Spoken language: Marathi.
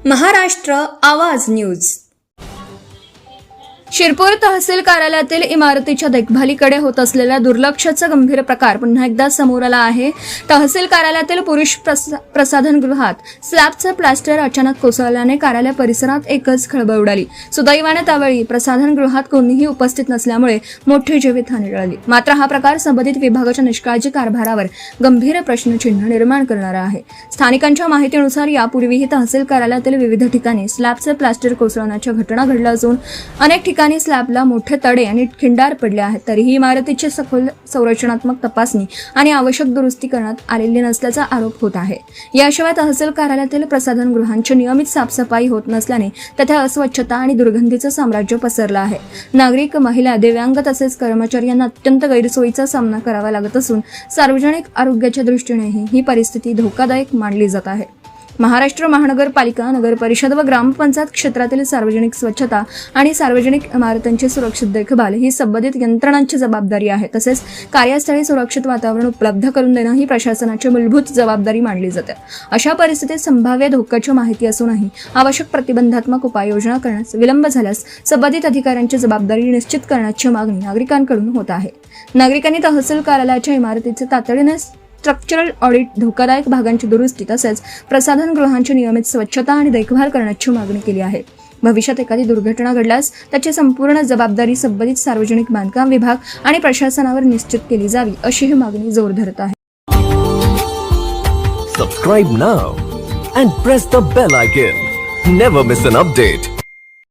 महाराष्ट्र आवाज न्यूज. शिरपूर तहसील कार्यालयातील इमारतीच्या देखभालीकडे होत असलेल्या दुर्लक्षाचा गंभीर प्रकार पुन्हा एकदा समोर आला आहे. तहसील कार्यालयातील पुरुष प्रसाधनगृहात स्लॅबचं प्लास्टर अचानक कोसळल्याने कार्यालय परिसरात एकच खळबळ उडाली. सुदैवाने त्यावेळी प्रसाधनगृहात कोणीही उपस्थित नसल्यामुळे मोठी जीवितहानी टळली. मात्र हा प्रकार संबंधित विभागाच्या निष्काळजी कारभारावर गंभीर प्रश्नचिन्ह निर्माण करणारा आहे. स्थानिकांच्या माहितीनुसार यापूर्वीही तहसील कार्यालयातील विविध ठिकाणी स्लॅबचं प्लास्टर कोसळण्याच्या घटना घडल्या असून अनेक ठिकाणी स्लॅबला मोठे तडे आणि खिंडार पडले आहेत. तरीही इमारतीची सखोल संरचनात्मक तपासणी आणि आवश्यक दुरुस्ती करण्यात आलेली नसल्याचा आरोप होत आहे. याशिवाय तहसील कार्यालयातील प्रसाधनगृहांची नियमित साफसफाई होत नसल्याने तेथे अस्वच्छता आणि दुर्गंधीचं साम्राज्य पसरलं आहे. नागरिक, महिला, दिव्यांग तसेच कर्मचारी यांना अत्यंत गैरसोयीचा सामना करावा लागत असून सार्वजनिक आरोग्याच्या दृष्टीनेही ही परिस्थिती धोकादायक मानली जात आहे. महाराष्ट्र महानगरपालिका, नगर परिषद व ग्रामपंचायत क्षेत्रातील सार्वजनिक स्वच्छता आणि सार्वजनिक इमारतांची सुरक्षित देखभाल ही संबंधित यंत्रणांची जबाबदारी आहे. तसेच कार्यस्थळी सुरक्षित वातावरण उपलब्ध करून देणं ही प्रशासनाची मूलभूत जबाबदारी मानली जाते. अशा परिस्थितीत संभाव्य धोक्याची माहिती असूनही आवश्यक प्रतिबंधात्मक उपाययोजना करण्यास विलंब झाल्यास संबंधित अधिकाऱ्यांची जबाबदारी निश्चित करण्याची मागणी नागरिकांकडून होत आहे. नागरिकांनी तहसील कार्यालयाच्या इमारतीचे तातडीने स्ट्रक्चरल ऑडिट, धोकादायक भागांची दुरुस्ती तसेच प्रसाधनगृहांची नियमित स्वच्छता आणि देखभाल करण्याची मागणी केली आहे. भविष्यात एखादी दुर्घटना घडल्यास त्याची संपूर्ण जबाबदारी संबंधित सार्वजनिक बांधकाम विभाग आणि प्रशासनावर निश्चित केली जावी, अशी ही मागणी जोर धरत आहे. Subscribe now and press the bell icon. Never miss an update.